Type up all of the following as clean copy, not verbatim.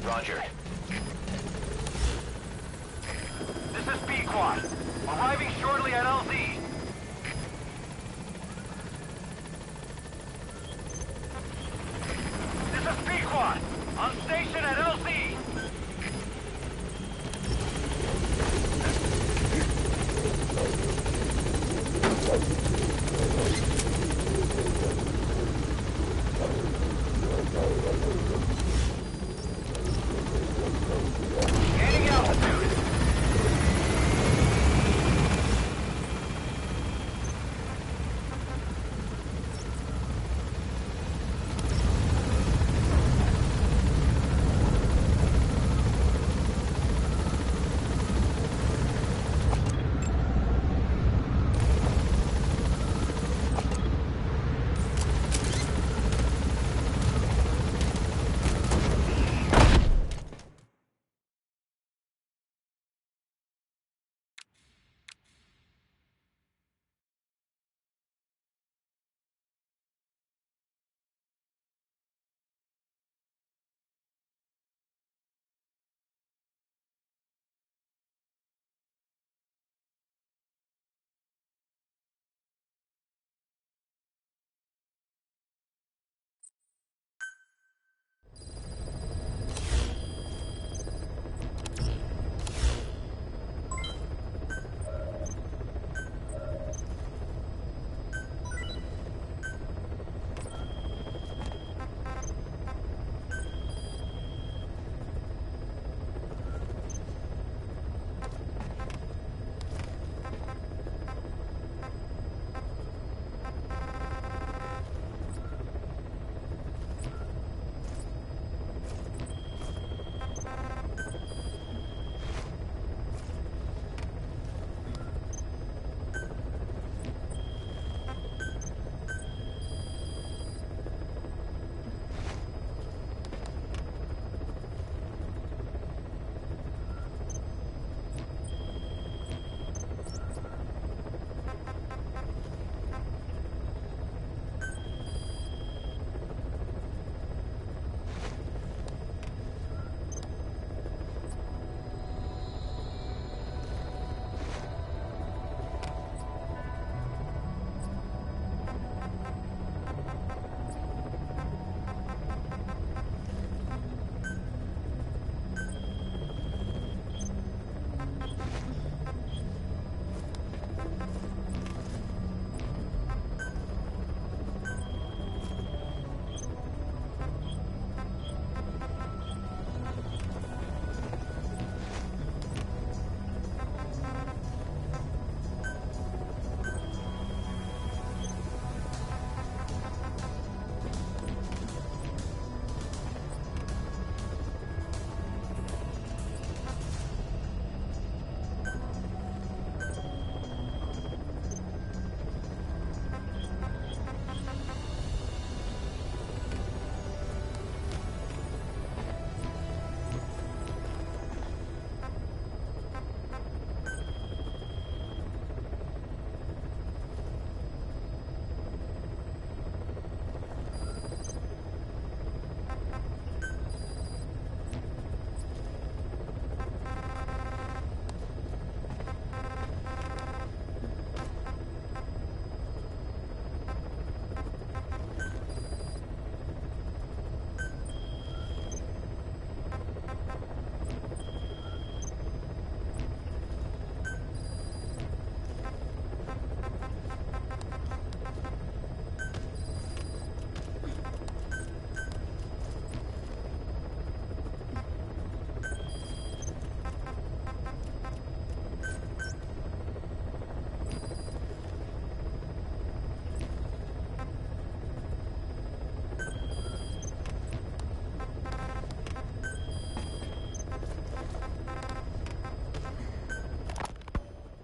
Roger. This is B-Quad. Arriving shortly at LZ. This is B-Quad. On station at LZ. Gaining altitude.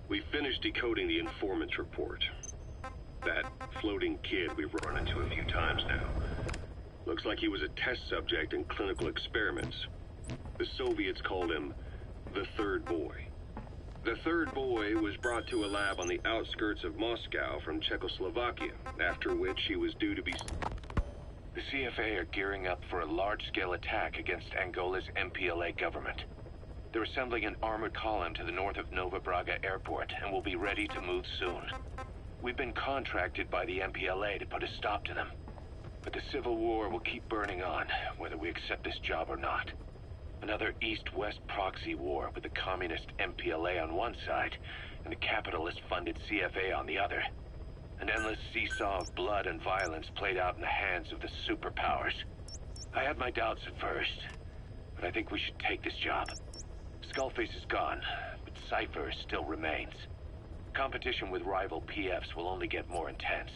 We finished decoding the informant's report. That floating kid we've run into a few times now. Looks like he was a test subject in clinical experiments. The Soviets called him the Third Boy. The Third Boy was brought to a lab on the outskirts of Moscow from Czechoslovakia, after which he was due to be... The CFA are gearing up for a large-scale attack against Angola's MPLA government. They're assembling an armored column to the north of Nova Braga Airport and will be ready to move soon. We've been contracted by the MPLA to put a stop to them. But the civil war will keep burning on, whether we accept this job or not. Another East-West proxy war with the communist MPLA on one side and the capitalist-funded CFA on the other. An endless seesaw of blood and violence played out in the hands of the superpowers. I had my doubts at first, but I think we should take this job. Skullface is gone, but Cypher still remains. Competition with rival PFs will only get more intense.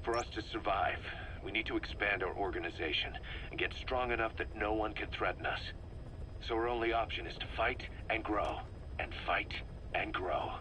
For us to survive, we need to expand our organization and get strong enough that no one can threaten us. So our only option is to fight and grow, and fight and grow.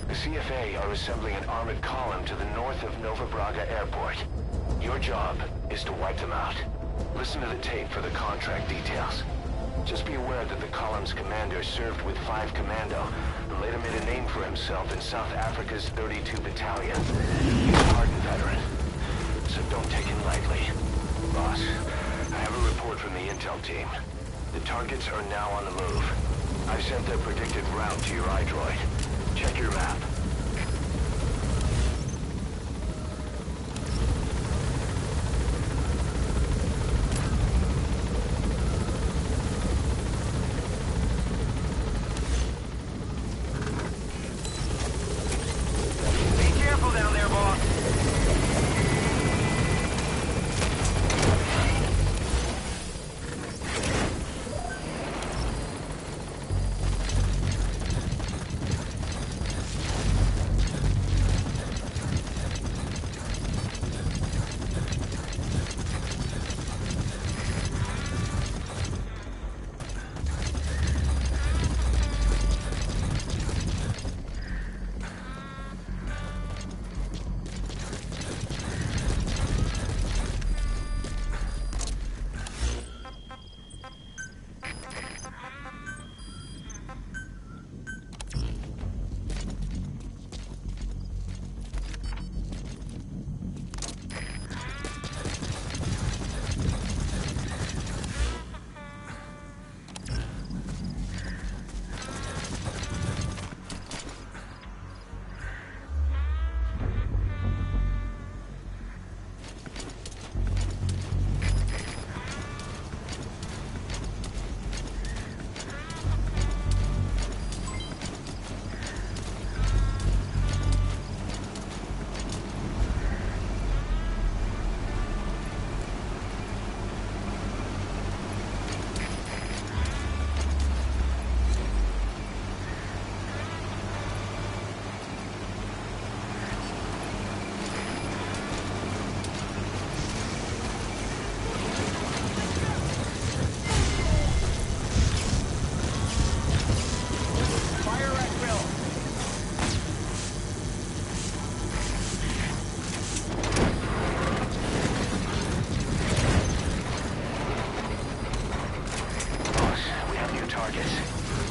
The CFA are assembling an armored column to the north of Nova Braga Airport. Your job is to wipe them out. Listen to the tape for the contract details. Just be aware that the column's commander served with 5 Commando and later made a name for himself in South Africa's 32 Battalion. He's a hardened veteran, so don't take him lightly. Boss, I have a report from the intel team. The targets are now on the move. I've sent their predicted route to your iDroid. Check your map. Be careful down there, boss.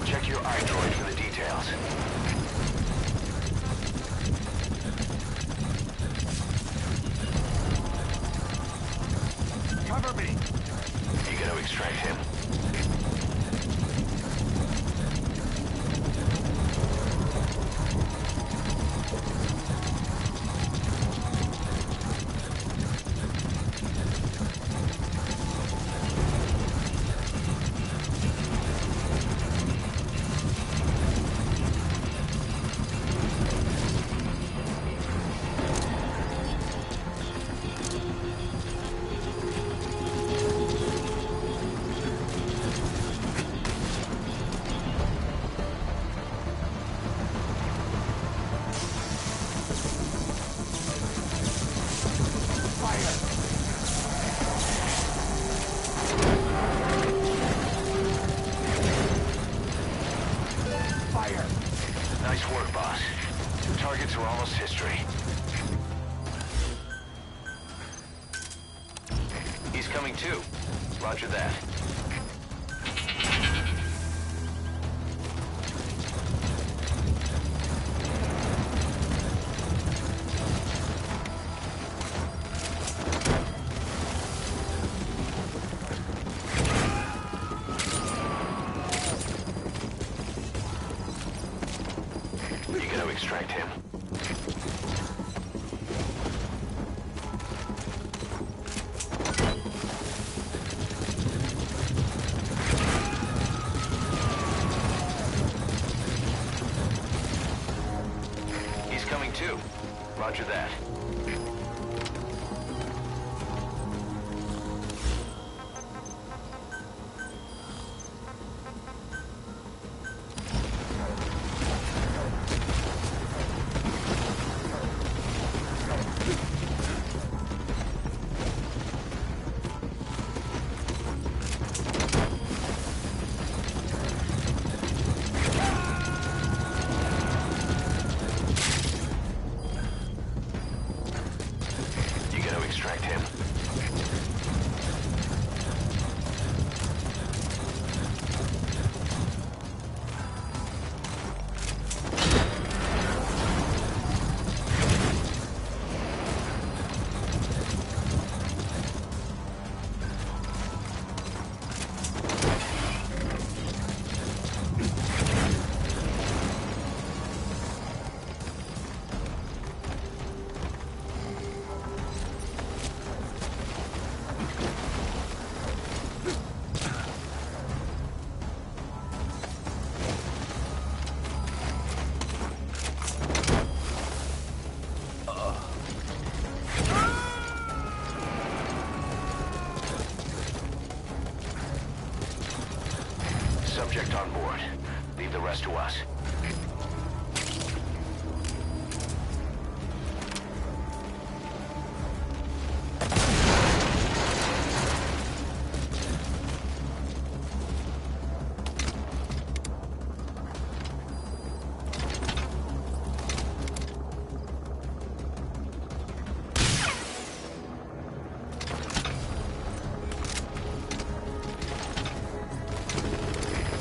Check your iDroid for the details. Cover me. You gotta extract him. He's coming too. Roger that. You gotta extract him. He's coming too. Roger that. Extract him. Subject on board. Leave the rest to us.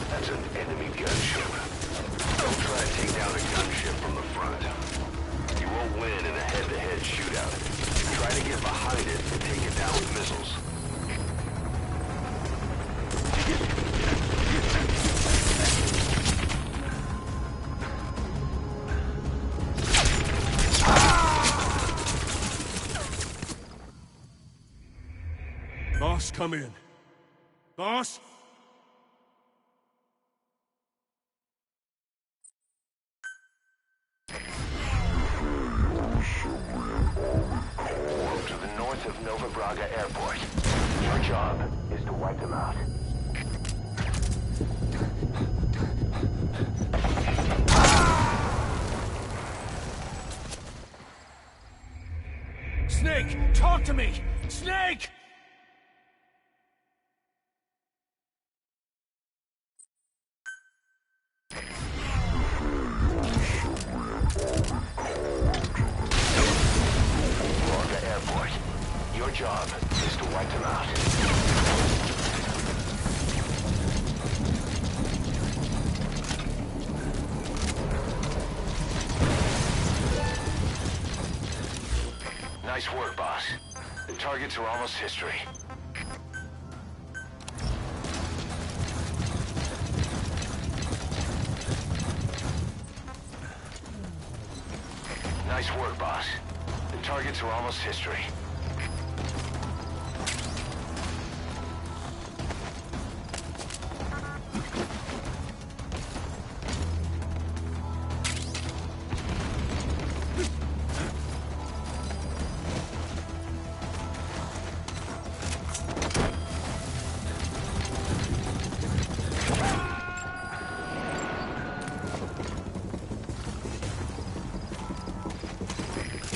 That's an enemy gunship. Don't try to take down a gunship from the front. You won't win in a head-to-head shootout. Try to get behind it and take it down with missiles. Boss, come in. Boss? To the north of Nova Braga Airport. Your job is to wipe them out. Snake, talk to me! Snake! Braga Airport. Your job is to wipe them out. Nice work, boss. The targets are almost history. Nice work, boss. The targets are almost history.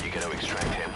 You gotta extract him.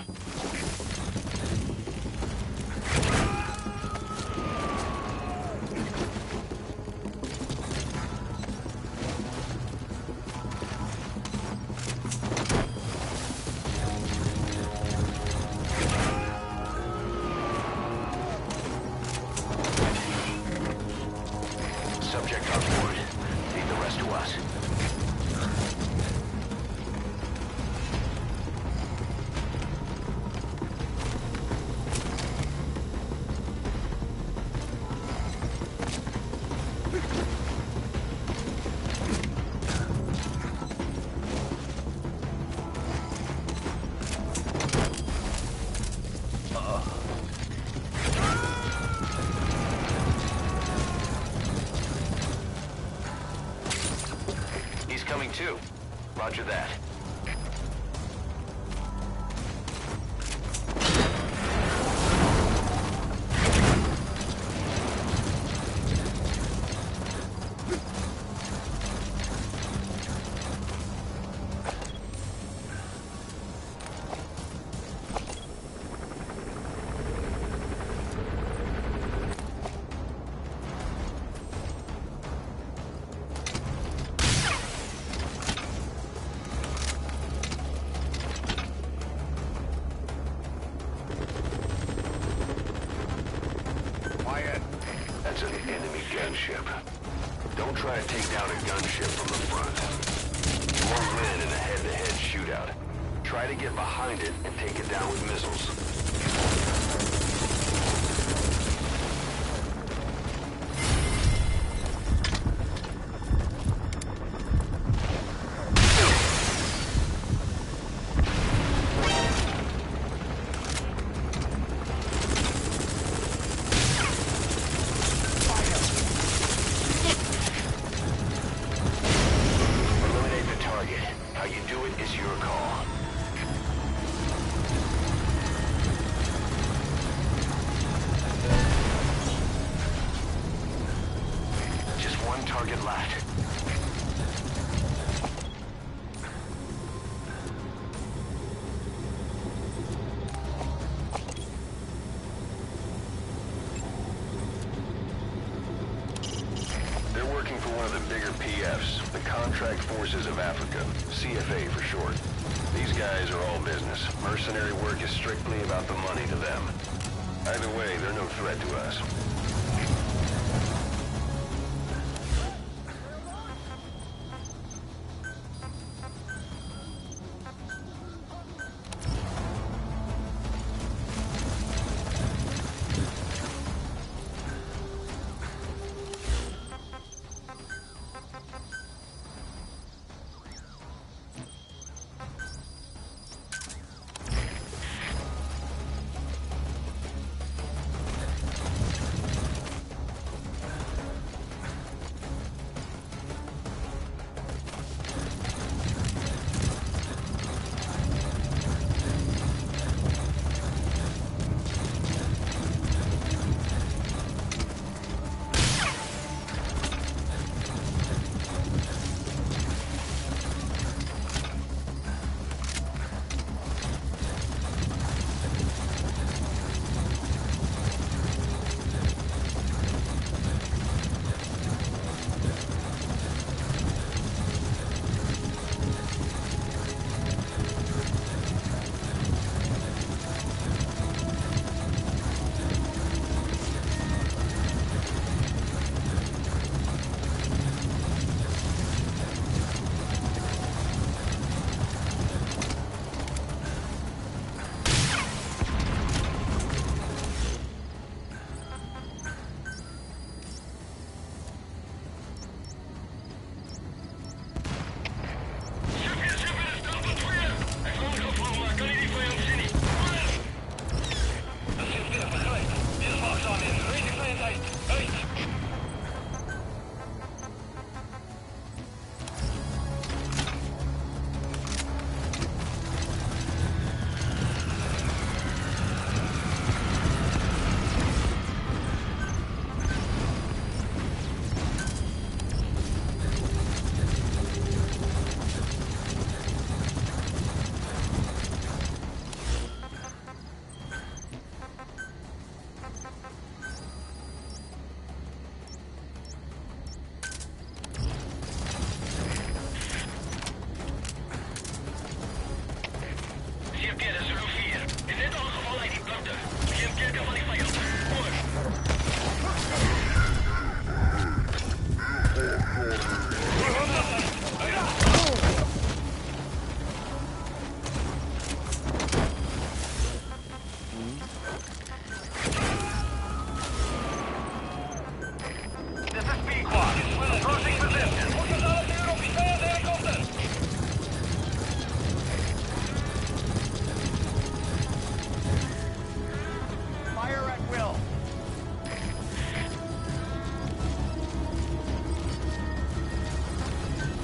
2. Roger that. That's an enemy gunship. Don't try to take down a gunship from the front. You won't win in a head-to-head shootout. Try to get behind it and take it down with missiles. Target left. They're working for one of the bigger PFs, the Contract Forces of Africa, CFA for short. These guys are all business. Mercenary work is strictly about the money to them. Either way, they're no threat to us.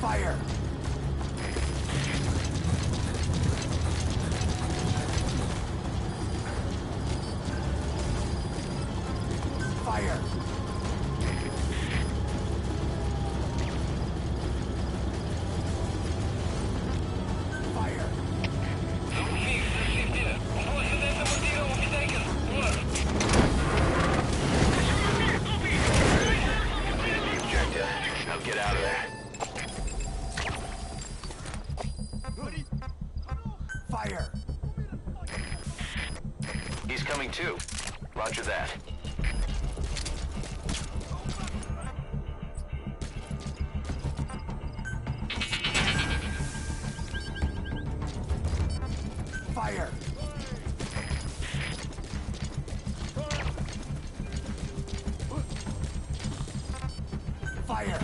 Fire! Fire! Fire! Now get out of there. Fire! He's coming too. Roger that. Fire! Fire!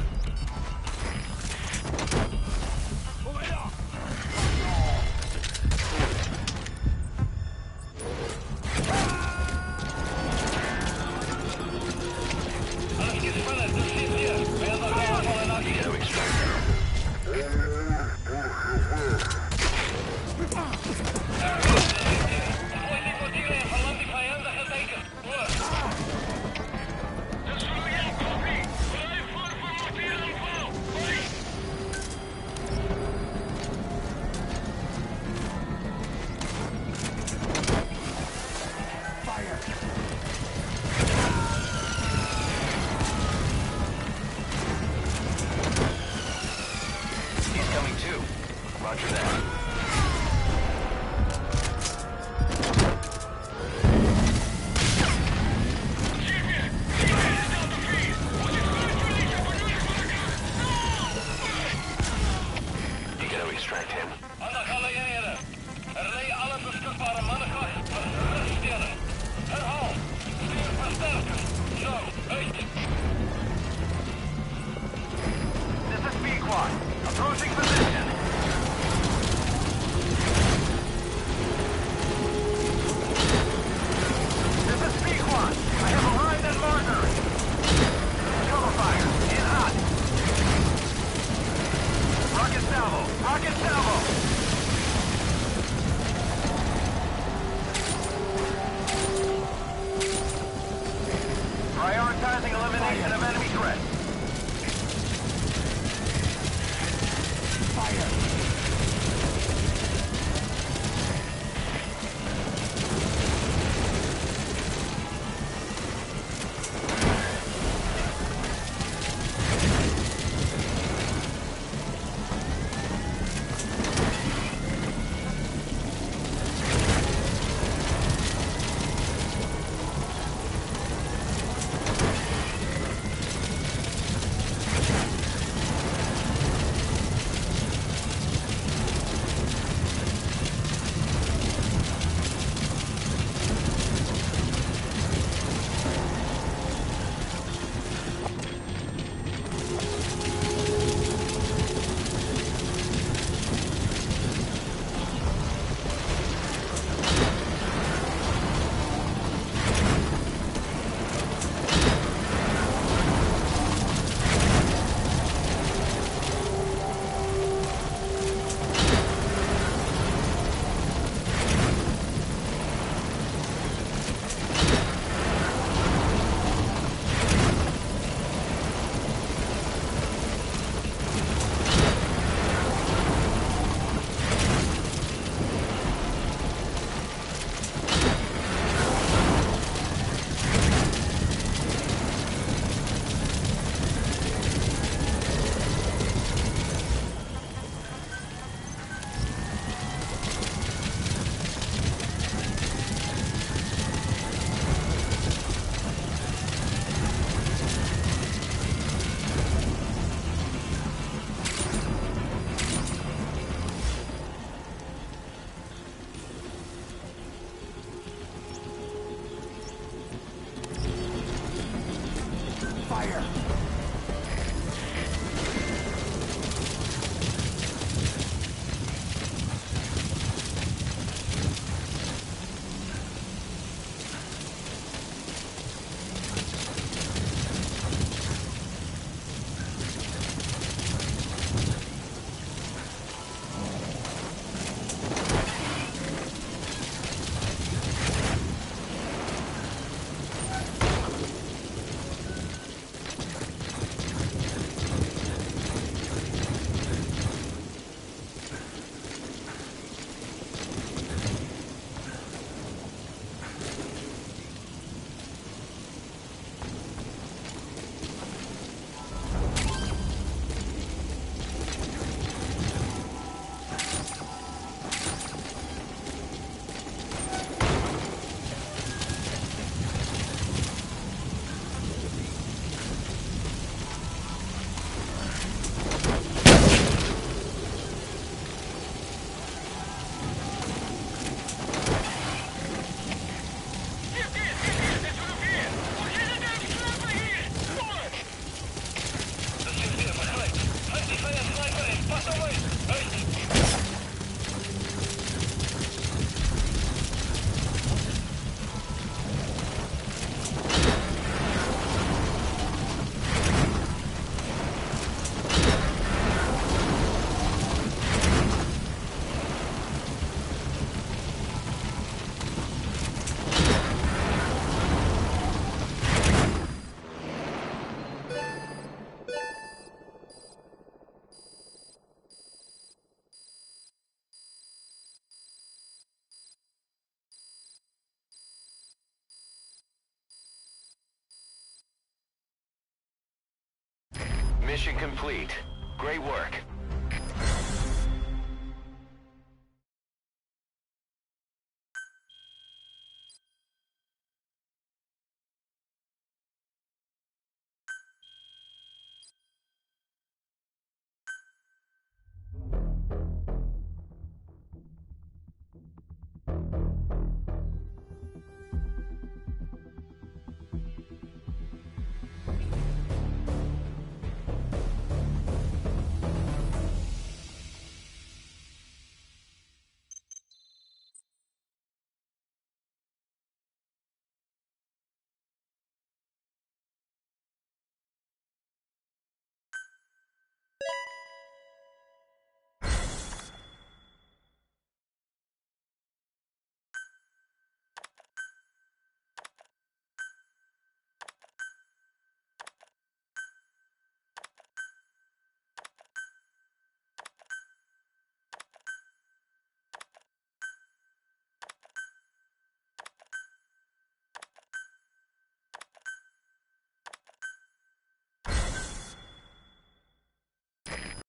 He's coming too. Roger that. You gotta extract him. This is Pequod. Approaching position. This is Pequod. I have arrived at Martyr. Cover fire. In hot. Rocket salvo. Rocket salvo. Prioritizing elimination of enemy threats. Mission complete. Great work.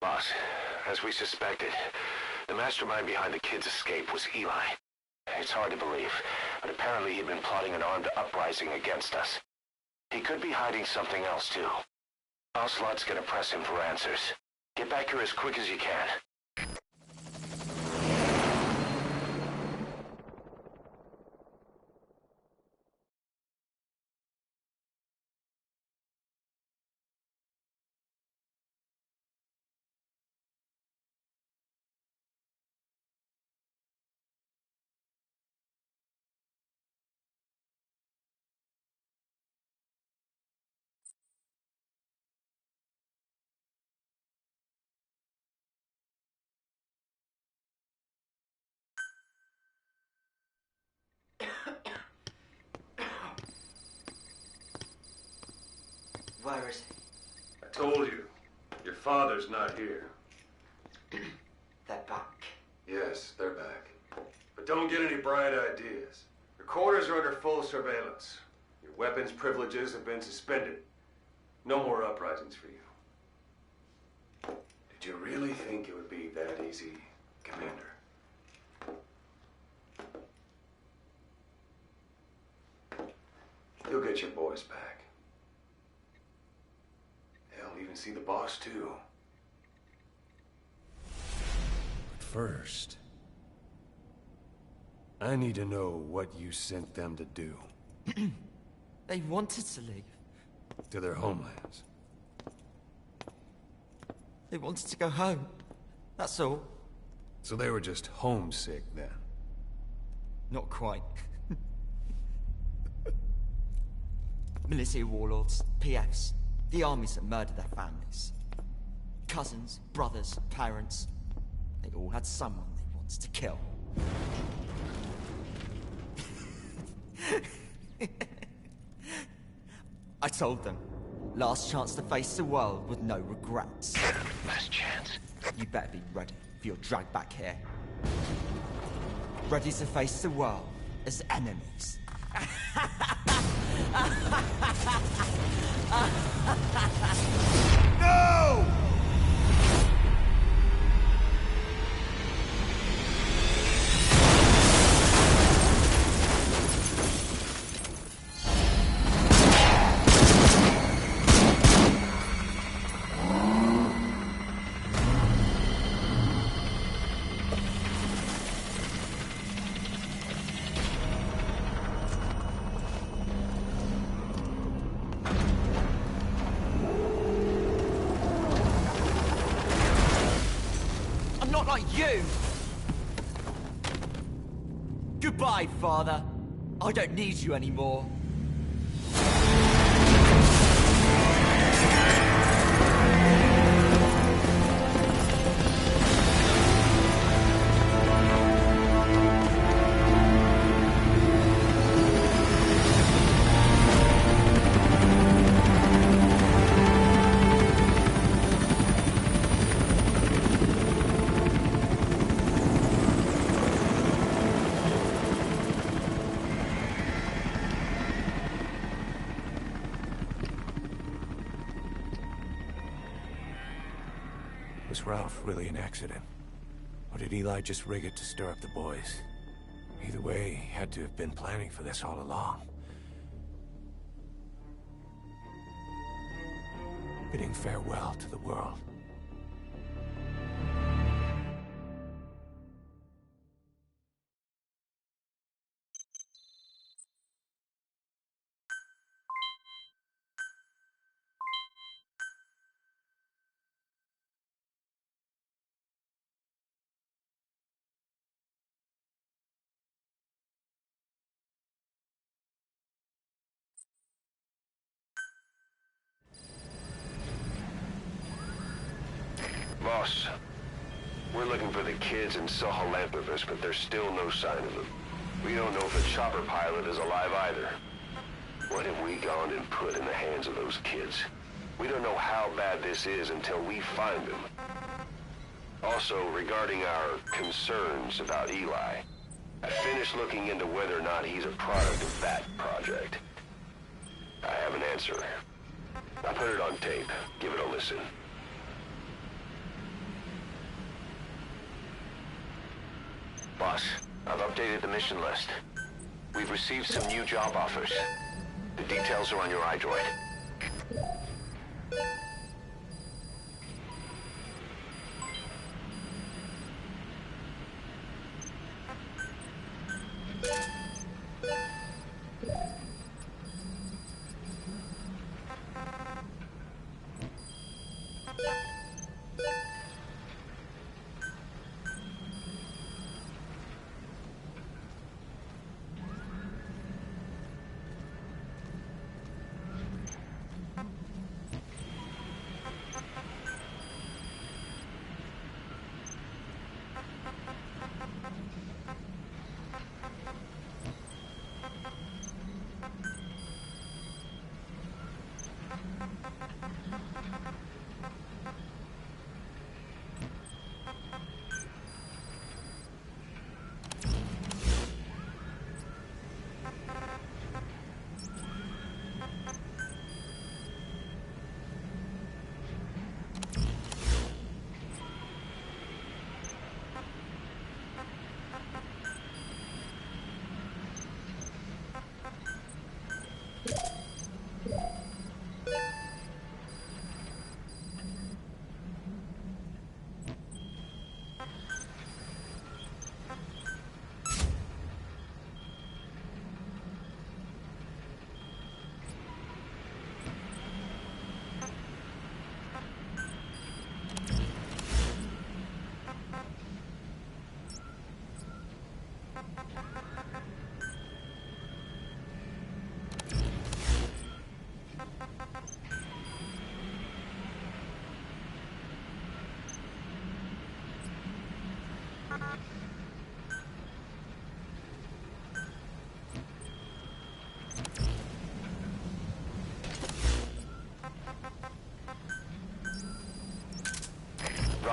Boss, as we suspected, the mastermind behind the kid's escape was Eli. It's hard to believe, but apparently he'd been plotting an armed uprising against us. He could be hiding something else, too. Ocelot's gonna press him for answers. Get back here as quick as you can. Where is he? I told you. Your father's not here. They're back. Yes, they're back. But don't get any bright ideas. Your quarters are under full surveillance. Your weapons privileges have been suspended. No more uprisings for you. Did you really think it would be that easy, Commander? You'll get your boys back. They'll even see the boss, too. But first, I need to know what you sent them to do. They wanted to leave. To their homelands. They wanted to go home. That's all. So they were just homesick, then? Not quite. Militia warlords, PFs, the armies that murdered their families. Cousins, brothers, parents. They all had someone they wanted to kill. I told them, last chance to face the world with no regrets. Last chance. You better be ready for your drag back here. Ready to face the world as enemies. No! Like you! Goodbye, Father. I don't need you anymore. was Ralph really an accident? Or did Eli just rig it to stir up the boys? Either way, he had to have been planning for this all along. Bidding farewell to the world. Boss, we're looking for the kids in Sahalanthropus, but there's still no sign of them. We don't know if the chopper pilot is alive either. What have we gone and put in the hands of those kids? We don't know how bad this is until we find them. Also, regarding our concerns about Eli, I finished looking into whether or not he's a product of that project. I have an answer. I put it on tape. Give it a listen. Boss, I've updated the mission list. We've received some new job offers. The details are on your iDroid.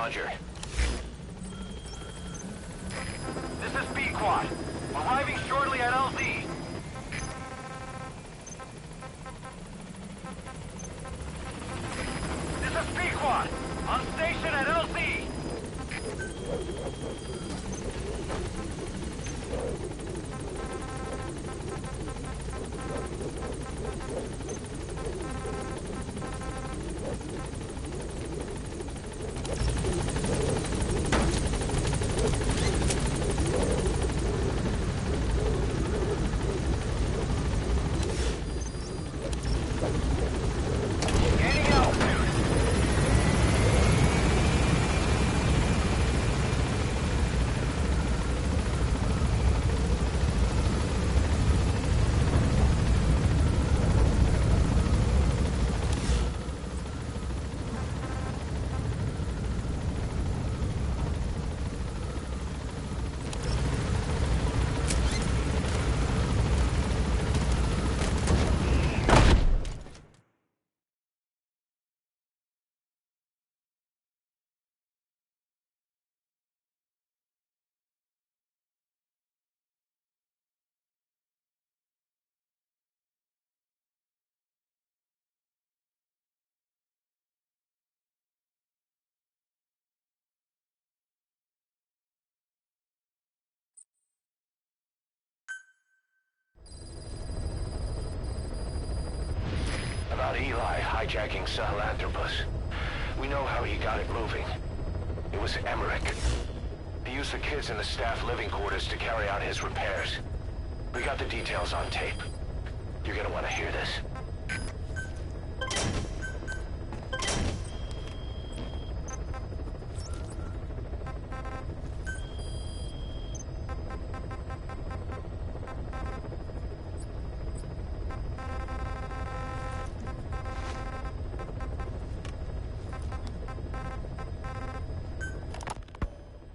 Roger. This is B-Quad. Arriving shortly at LZ. This is B-Quad. On station at LZ. about Eli hijacking Sahelanthropus. We know how he got it moving. It was Emmerich. He used the kids in the staff living quarters to carry out his repairs. We got the details on tape. You're gonna want to hear this.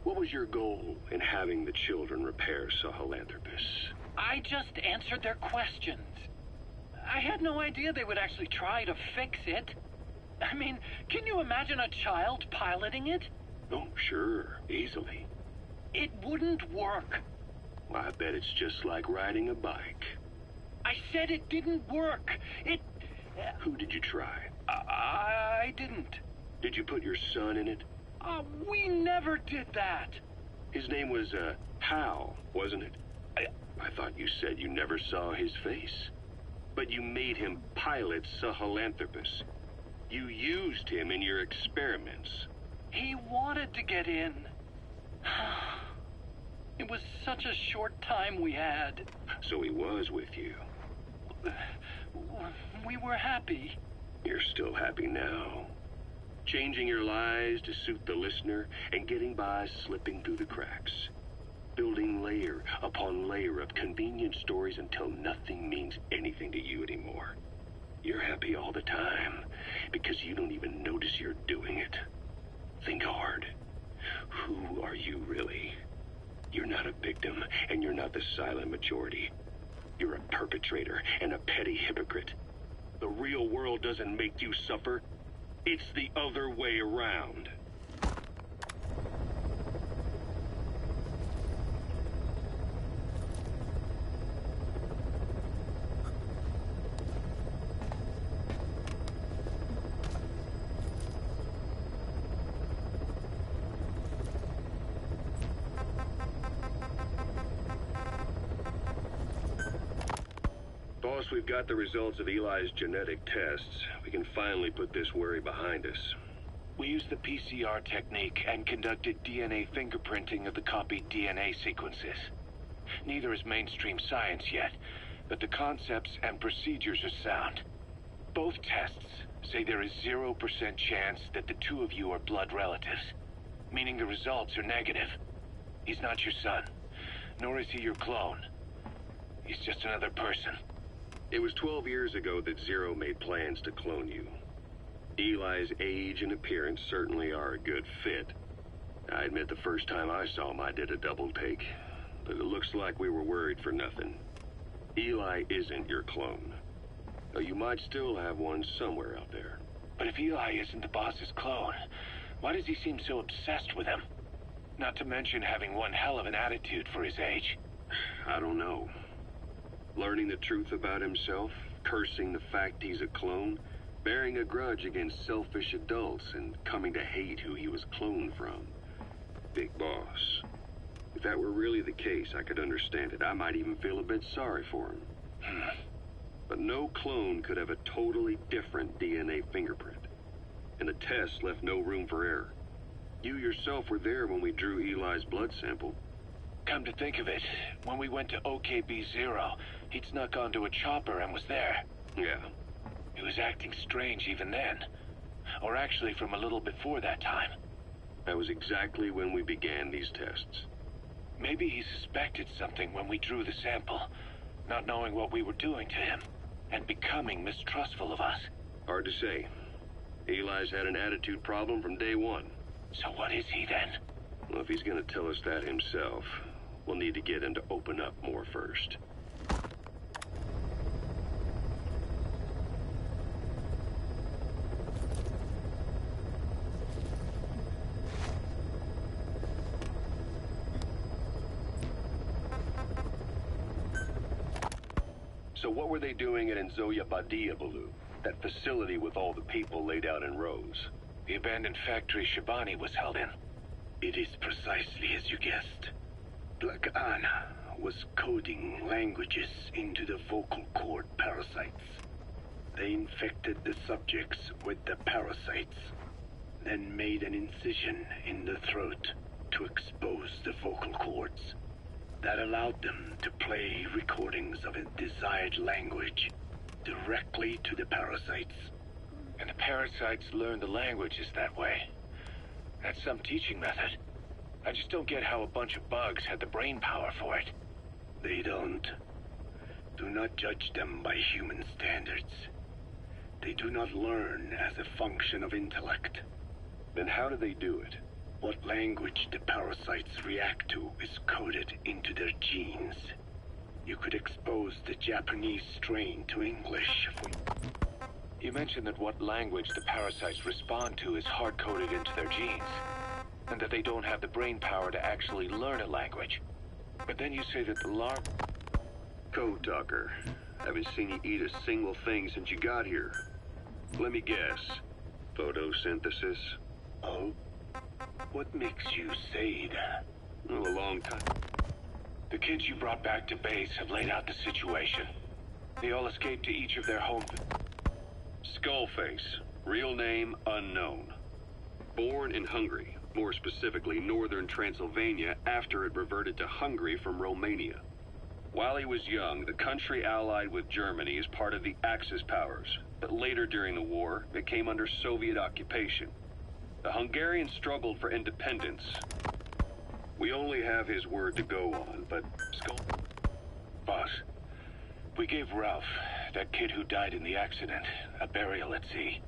What was your goal in having the children repair Sahelanthropus? I just answered their questions. I had no idea they would actually try to fix it. I mean, can you imagine a child piloting it? Oh, sure. Easily. It wouldn't work. Well, I bet it's just like riding a bike. I said it didn't work. Who did you try? I didn't. Did you put your son in it? We never did that. His name was, Hal, wasn't it? I thought you said you never saw his face. But you made him pilot Sahelanthropus. You used him in your experiments. He wanted to get in. It was such a short time we had. So he was with you. We were happy. You're still happy now. Changing your lies to suit the listener and getting by slipping through the cracks. Building layer upon layer of convenient stories until nothing means anything to you anymore. You're happy all the time because you don't even notice you're doing it. Think hard. Who are you really? You're not a victim, and you're not the silent majority. You're a perpetrator and a petty hypocrite. The real world doesn't make you suffer. It's the other way around. Boss, we've got the results of Eli's genetic tests. We can finally put this worry behind us. We used the PCR technique and conducted DNA fingerprinting of the copied DNA sequences. Neither is mainstream science yet, but the concepts and procedures are sound. Both tests say there is 0% chance that the two of you are blood relatives, meaning the results are negative. He's not your son, nor is he your clone. He's just another person. It was 12 years ago that Zero made plans to clone you. Eli's age and appearance certainly are a good fit. I admit the first time I saw him, I did a double take. But it looks like we were worried for nothing. Eli isn't your clone. Though you might still have one somewhere out there. But if Eli isn't the boss's clone, why does he seem so obsessed with him? Not to mention having one hell of an attitude for his age. I don't know. Learning the truth about himself, cursing the fact he's a clone, bearing a grudge against selfish adults, and coming to hate who he was cloned from. Big boss. If that were really the case, I could understand it. I might even feel a bit sorry for him. But no clone could have a totally different DNA fingerprint. And the test left no room for error. You yourself were there when we drew Eli's blood sample. Come to think of it, when we went to OKB-0, he'd snuck onto a chopper and was there. Yeah. He was acting strange even then. Or actually from a little before that time. That was exactly when we began these tests. Maybe he suspected something when we drew the sample, not knowing what we were doing to him, and becoming mistrustful of us. Hard to say. Eli's had an attitude problem from day one. So what is he then? Well, if he's gonna tell us that himself, we'll need to get him to open up more first. So what were they doing at Nzoya Badia, Baloo? That facility with all the people laid out in rows? The abandoned factory Shabani was held in. It is precisely as you guessed. Black Anna was coding languages into the vocal cord parasites. They infected the subjects with the parasites, then made an incision in the throat to expose the vocal cords. That allowed them to play recordings of a desired language directly to the parasites. And the parasites learn the languages that way. That's some teaching method. I just don't get how a bunch of bugs had the brain power for it. They don't. Do not judge them by human standards. They do not learn as a function of intellect. Then how do they do it? What language the parasites react to is coded into their genes. You could expose the Japanese strain to English for... You mentioned that what language the parasites respond to is hard-coded into their genes, and that they don't have the brain power to actually learn a language. But then you say that the larvae... Code talker. Haven't seen you eat a single thing since you got here. Let me guess. Photosynthesis? Oh? What makes you say that? Well, a long time. The kids you brought back to base have laid out the situation. They all escaped to each of their homes. Skullface. Real name unknown. Born in Hungary, more specifically northern Transylvania, after it reverted to Hungary from Romania. While he was young, the country allied with Germany as part of the Axis powers, but later during the war, it came under Soviet occupation. The Hungarians struggled for independence. We only have his word to go on, but... Boss, we gave Ralph, that kid who died in the accident, a burial at sea.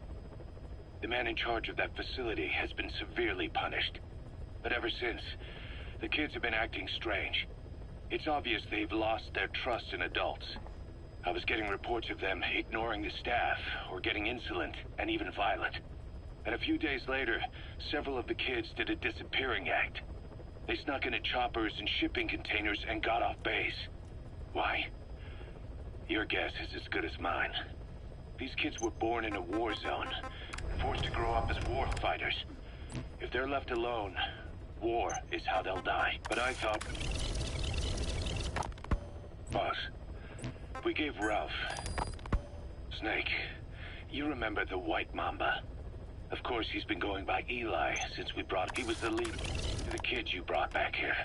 The man in charge of that facility has been severely punished. But ever since, the kids have been acting strange. It's obvious they've lost their trust in adults. I was getting reports of them ignoring the staff, or getting insolent, and even violent. And a few days later, several of the kids did a disappearing act. They snuck into choppers and shipping containers and got off base. Why? Your guess is as good as mine. These kids were born in a war zone, forced to grow up as war fighters. If they're left alone, war is how they'll die. But I thought... Boss, we gave Ralph... Snake, you remember the White Mamba? Of course, he's been going by Eli since we brought... He was the lead of the kids you brought back here.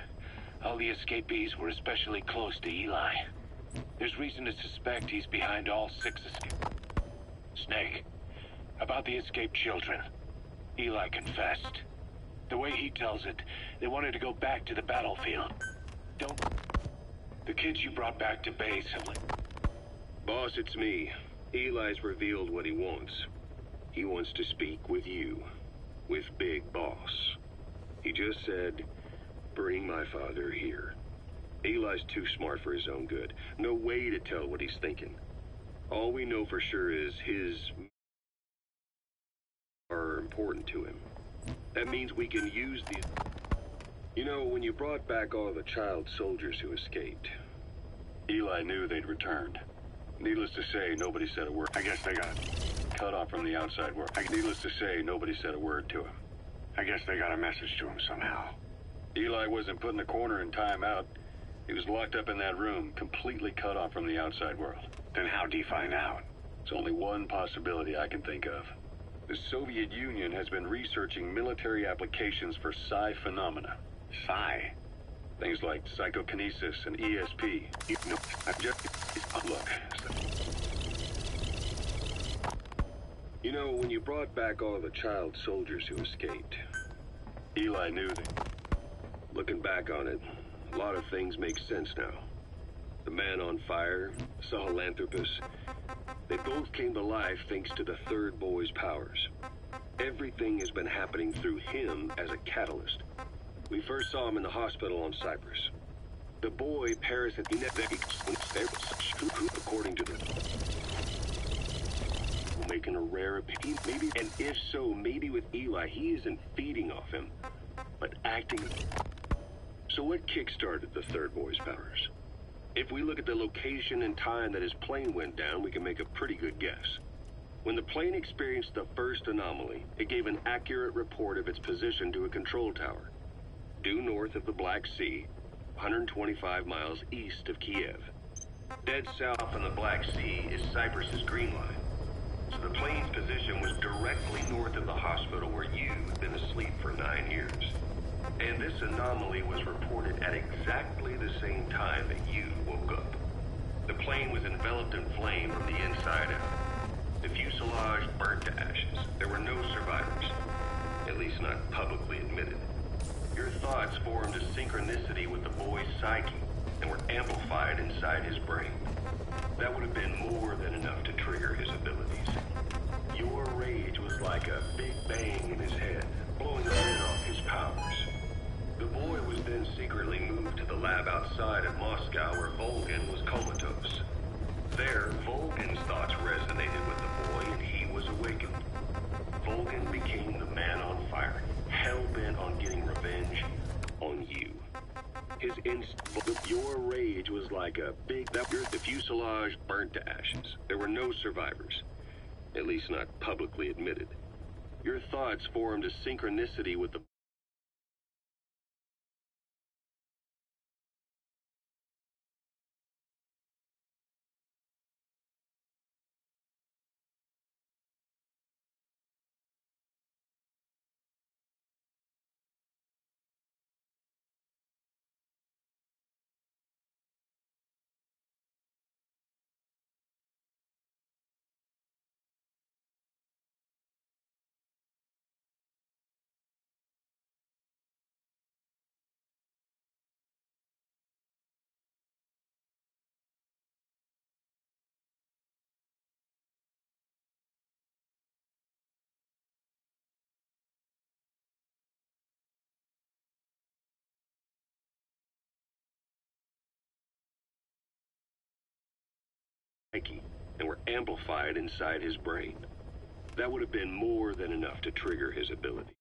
All the escapees were especially close to Eli. There's reason to suspect he's behind all 6 escapes. Snake, about the escaped children. Eli confessed. The way he tells it, they wanted to go back to the battlefield. Don't... The kids you brought back to base have... Boss, it's me. Eli's revealed what he wants. He wants to speak with you. With Big Boss. He just said, bring my father here. Eli's too smart for his own good. No way to tell what he's thinking. All we know for sure is his... are important to him. That means we can use the... You know, when you brought back all the child soldiers who escaped, Eli knew they'd returned. Needless to say, nobody said a word. I guess they got cut off from the outside world. Needless to say, nobody said a word to him. I guess they got a message to him somehow. Eli wasn't put in the corner in timeout. He was locked up in that room, completely cut off from the outside world. Then how'd he find out? There's only one possibility I can think of. The Soviet Union has been researching military applications for psi phenomena. Psi? Things like psychokinesis and ESP. Look. You know, when you brought back all the child soldiers who escaped, Eli knew that. Looking back on it, a lot of things make sense now. The man on fire, Sahelanthropus, they both came to life thanks to the third boy's powers. Everything has been happening through him as a catalyst. We first saw him in the hospital on Cyprus. The boy parasitic, according to the... making a rare opinion, maybe, and if so, maybe with Eli, he isn't feeding off him, but acting. So what kick-started the third boy's powers? If we look at the location and time that his plane went down, we can make a pretty good guess. When the plane experienced the first anomaly, it gave an accurate report of its position to a control tower, due north of the Black Sea, 125 miles east of Kiev. Dead south on the Black Sea is Cyprus's Green Line. So the plane's position was directly north of the hospital where you had been asleep for 9 years. And this anomaly was reported at exactly the same time that you woke up. The plane was enveloped in flame from the inside out. The fuselage burnt to ashes. There were no survivors. At least not publicly admitted. Your thoughts formed a synchronicity with the boy's psyche and were amplified inside his brain. That would have been more than enough to trigger his abilities. Your rage was like a big bang in his head, blowing the lid off his powers. The boy was then secretly moved to the lab outside of Moscow where Volgin was comatose. There, Volgin's thoughts resonated with the boy and he was awakened. Volgin became the man on fire, hell-bent on getting revenge on you. Your rage was like a big... The fuselage burnt to ashes. There were no survivors. At least not publicly admitted. Your thoughts formed a synchronicity with the... psyche and were amplified inside his brain. That would have been more than enough to trigger his ability.